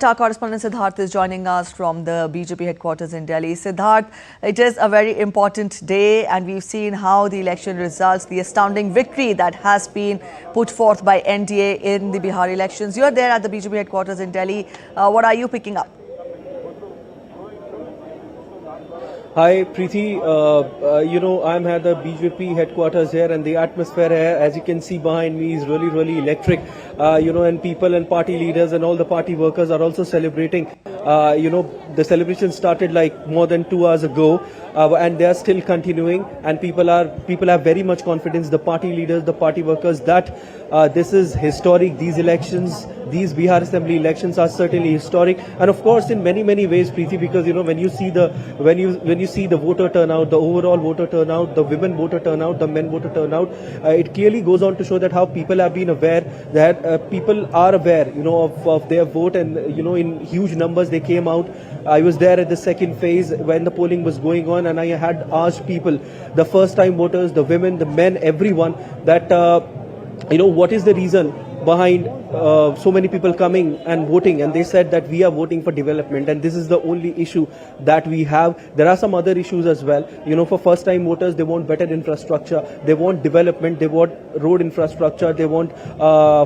Our correspondent Siddharth is joining us from the BJP headquarters in Delhi. Siddharth, it is a very important day and we've seen how the election results, the astounding victory that has been put forth by NDA in the Bihar elections. You're there at the BJP headquarters in Delhi. What are you picking up? Hi Preeti, I'm at the BJP headquarters here and the atmosphere here, as you can see behind me, is really electric. And people and party leaders and all the party workers are also celebrating. The celebration started like more than 2 hours ago and they are still continuing, and people have very much confidence, the party leaders, the party workers, that this is historic. These elections, these Bihar Assembly elections are certainly historic, and of course in many ways, Preeti, because when you see the voter turnout, the overall voter turnout, the women voter turnout, the men voter turnout, it clearly goes on to show that how people have been aware, that people are aware, of their vote, and in huge numbers they came out. I was there at the second phase when the polling was going on, and I had asked people, the first time voters, the women, the men, everyone, that what is the reason behind so many people coming and voting, and they said that we are voting for development, and this is the only issue that we have. There are some other issues as well. For first time voters, they want better infrastructure, they want development, they want road infrastructure, they want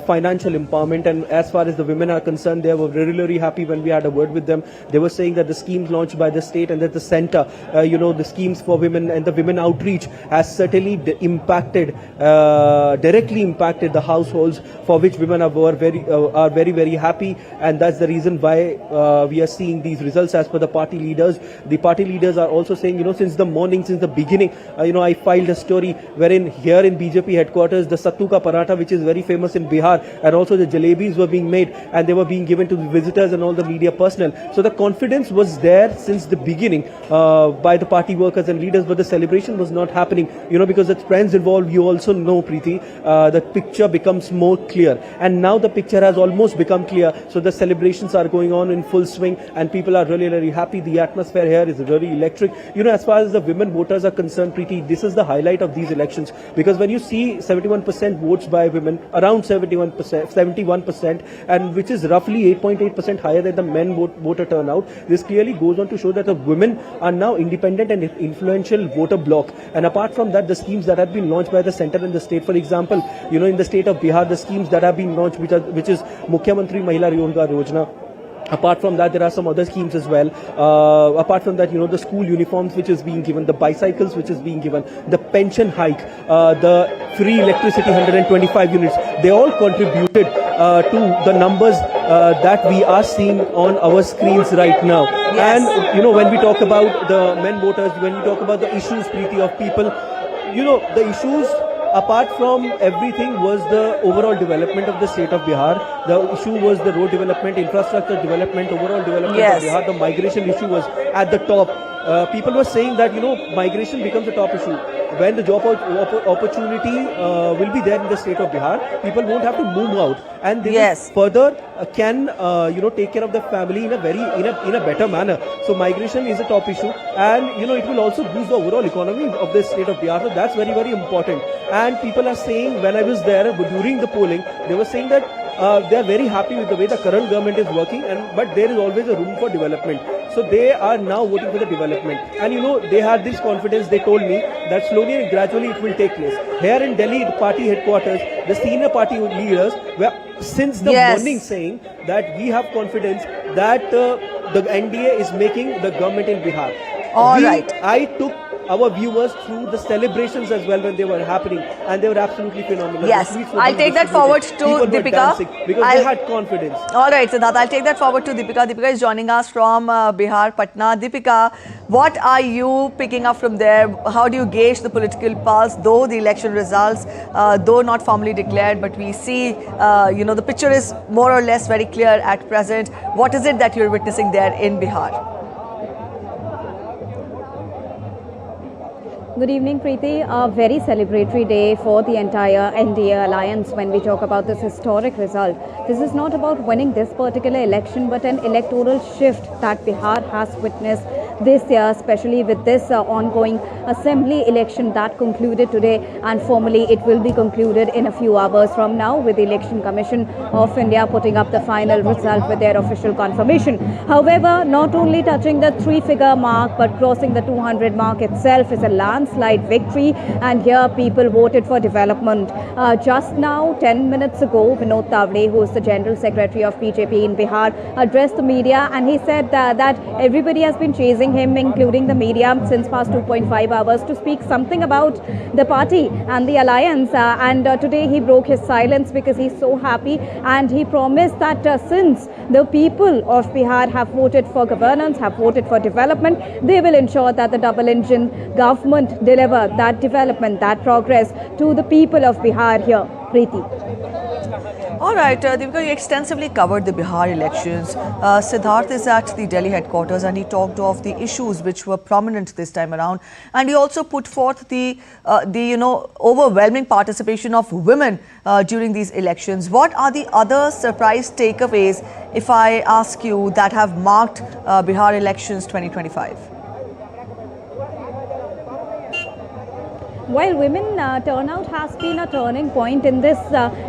financial empowerment. And as far as the women are concerned, they were really happy when we had a word with them. They were saying that the schemes launched by the state and that the center, the schemes for women and the women outreach has certainly directly impacted the households, for which women are very happy, and that's the reason why we are seeing these results. As per the party leaders are also saying, since the morning, since the beginning, I filed a story wherein here in BJP headquarters, the sattu ka paratha, which is very famous in Bihar, and also the jalebis were being made and they were being given to the visitors and all the media personnel. So the confidence was there since the beginning by the party workers and leaders, but the celebration was not happening, because the trends involved, you also know, Preeti, the picture becomes more clear, and now the picture has almost become clear. So the celebrations are going on in full swing and people are really happy. The atmosphere here is really electric. As far as the women voters are concerned, Preeti, this is the highlight of these elections, because when you see 71% votes by women, around 71%, and which is roughly 8.8% higher than the men voter turnout, this clearly goes on to show that the women are now independent and influential voter bloc. And apart from that, the schemes that have been launched by the center and the state, for example, in the state of Bihar, the schemes that have been launched, which is Mukhyamantri Mahila Rozgar Yojana. Apart from that, there are some other schemes as well. Apart from that, the school uniforms which is being given, the bicycles which is being given, the pension hike, the free electricity 125 units, they all contributed to the numbers that we are seeing on our screens right now. Yes. And, when we talk about the men voters, when we talk about the issues, Preeti, of people, the issues, apart from everything, was the overall development of the state of Bihar. The issue was the road development, infrastructure development, overall development of Bihar. The migration issue was at the top. People were saying that, migration becomes a top issue. When the job opportunity will be there in the state of Bihar, people won't have to move out, and they will further can take care of the family in a better manner. So migration is a top issue, and it will also boost the overall economy of the state of Bihar. So that's very important. And people are saying, when I was there during the polling, they were saying that they are very happy with the way the current government is working, but there is always a room for development. So they are now voting for the development, and they had this confidence. They told me that slowly and gradually it will take place. Here in Delhi, the party headquarters, the senior party leaders were since the morning saying that we have confidence that the NDA is making the government in Bihar. I took our viewers through the celebrations as well when they were happening, and they were absolutely phenomenal. Yes, I'll take that forward to Deepika. Because they had confidence. All right, Siddharth, I'll take that forward to Deepika. Deepika is joining us from Bihar, Patna. Deepika, what are you picking up from there? How do you gauge the political pulse, though the election results, though not formally declared, but we see, the picture is more or less very clear at present. What is it that you're witnessing there in Bihar? Good evening, Preeti. A very celebratory day for the entire NDA alliance when we talk about this historic result. This is not about winning this particular election, but an electoral shift that Bihar has witnessed. this year, especially with this ongoing assembly election that concluded today, and formally it will be concluded in a few hours from now, with the Election Commission of India putting up the final result with their official confirmation. However, not only touching the 3-figure mark but crossing the 200 mark itself is a landslide victory, and here people voted for development. Just now, 10 minutes ago, Vinod Tavle, who is the General Secretary of BJP in Bihar, addressed the media, and he said that everybody has been chasing him, including the media, since past 2.5 hours to speak something about the party and the alliance, and today he broke his silence because he's so happy, and he promised that since the people of Bihar have voted for governance, have voted for development, they will ensure that the double engine government deliver that development, that progress to the people of Bihar here. Preeti. All right, Deepika, you extensively covered the Bihar elections. Siddharth is at the Delhi headquarters, and he talked of the issues which were prominent this time around, and he also put forth the overwhelming participation of women during these elections. What are the other surprise takeaways, if I ask you, that have marked Bihar elections 2025? While women turnout has been a turning point in this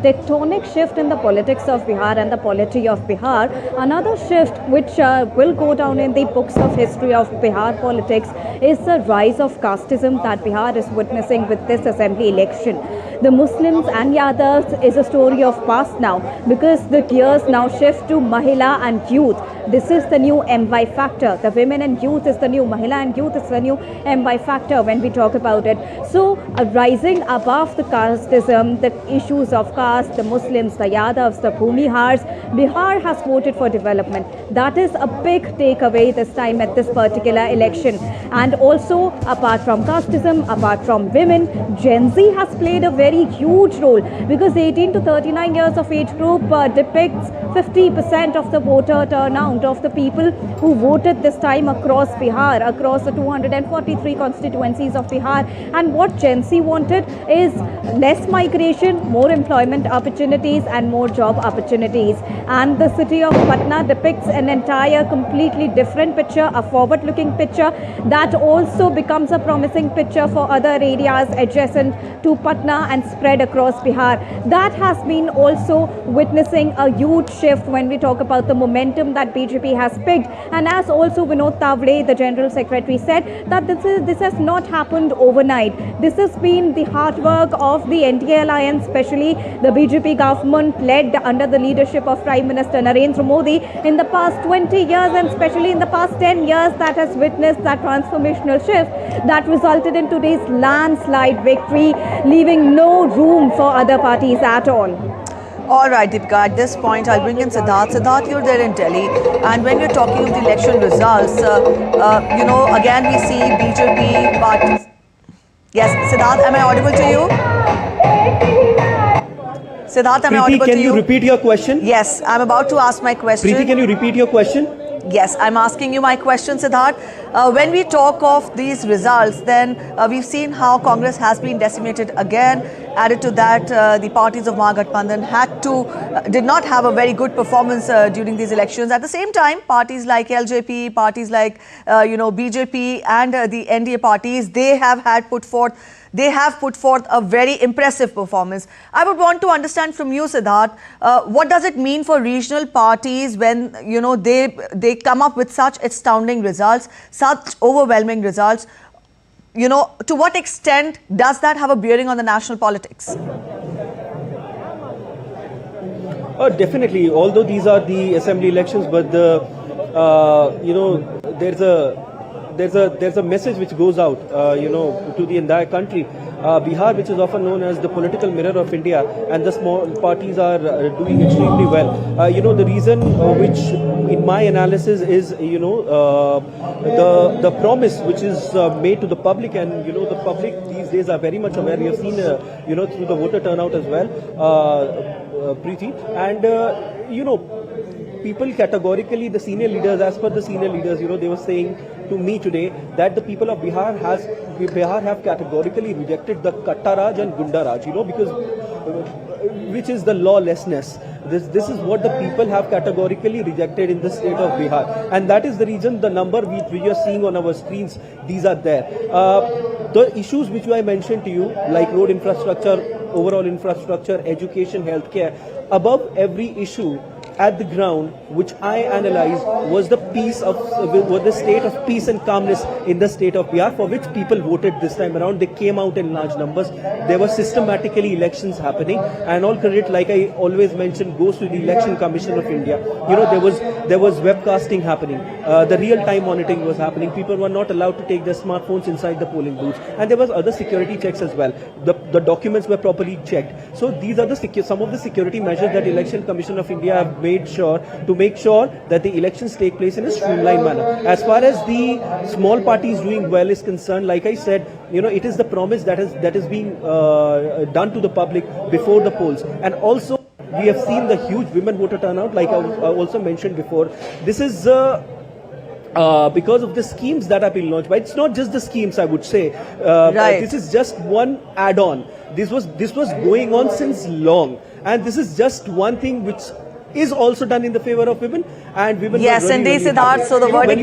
tectonic shift in the politics of Bihar and the polity of Bihar, another shift which will go down in the books of history of Bihar politics is the rise of casteism that Bihar is witnessing with this assembly election. The Muslims and Yadavs is a story of past now, because the gears now shift to Mahila and youth. This is the new MY factor. The women and youth is the new Mahila, and youth is the new MY factor when we talk about it. So rising above the casteism, the issues of caste, the Muslims, the Yadavs, the Bhumihars, Bihar has voted for development. That is a big takeaway this time at this particular election. And also, apart from casteism, apart from women, Gen Z has played a very huge role, because 18 to 39 years of age group depicts 50% of the voter turnout of the people who voted this time across Bihar, across the 243 constituencies of Bihar. And what Gen Z wanted is less migration, more employment opportunities and more job opportunities. And the city of Patna depicts an entire completely different picture, a forward-looking picture that also becomes a promising picture for other areas adjacent to Patna and spread across Bihar. That has been also witnessing a huge shift when we talk about the momentum that BJP has picked. And as also Vinod Tavle, the General Secretary, said, that this has not happened overnight. This has been the hard work of the NDA alliance, especially the BJP government led under the leadership of Prime Minister Narendra Modi in the past 20 years, and especially in the past 10 years, that has witnessed that transformational shift that resulted in today's landslide victory, leaving no room for other parties at all. All right, Deepika, at this point, I'll bring in Siddharth. Siddharth, you're there in Delhi, and when we're talking of the election results, again we see BJP parties. Yes, Siddharth, am I audible to you? Siddharth, am I audible to you? Can you repeat your question? Yes, I'm about to ask my question. Preeti, can you repeat your question? Yes, I'm asking you my question, Siddharth. When we talk of these results, then we've seen how Congress has been decimated again. Added to that, the parties of Mahagadbandhan did not have a very good performance during these elections. At the same time, parties like LJP, parties like BJP and the NDA parties, they have put forth a very impressive performance. I would want to understand from you, Siddharth, what does it mean for regional parties when they come up with such astounding results, such overwhelming results? To what extent does that have a bearing on the national politics? Definitely. Although these are the assembly elections, but there's a message which goes out, to the entire country. Bihar, which is often known as the political mirror of India, and the small parties are doing extremely well. The reason which, in my analysis, is the promise which is made to the public, and the public these days are very much aware. We have seen through the voter turnout as well, Preeti, and people categorically, the senior leaders, as per the senior leaders, they were saying to me today that the people of Bihar have categorically rejected the Katta Raj and Gunda Raj, because which is the lawlessness. This is what the people have categorically rejected in the state of Bihar, and that is the reason the number we are seeing on our screens, these are there. The issues which I mentioned to you, like road infrastructure, overall infrastructure, education, healthcare, above every issue at the ground, which I analyzed, was the state of peace and calmness in the state of Bihar, for which people voted this time around. They came out in large numbers. There were systematically elections happening, and all credit, like I always mention, goes to the Election Commission of India. You know, there was webcasting happening, the real-time monitoring was happening. People were not allowed to take their smartphones inside the polling booths, and there was other security checks as well. The documents were properly checked. So these are some of the security measures that Election Commission of India have made sure to make sure that the elections take place in a streamlined manner. As far as the small parties doing well is concerned, like I said, you know, it is the promise that is being done to the public before the polls. And also, we have seen the huge women voter turnout, like I also mentioned before. This is because of the schemes that have been launched. But it's not just the schemes, I would say. Right. This is just one add-on. This was going on since long, and this is just one thing which is also done in the favor of women, and women. Yes, really, indeed, really Siddharth. happy. So the You know, verdict when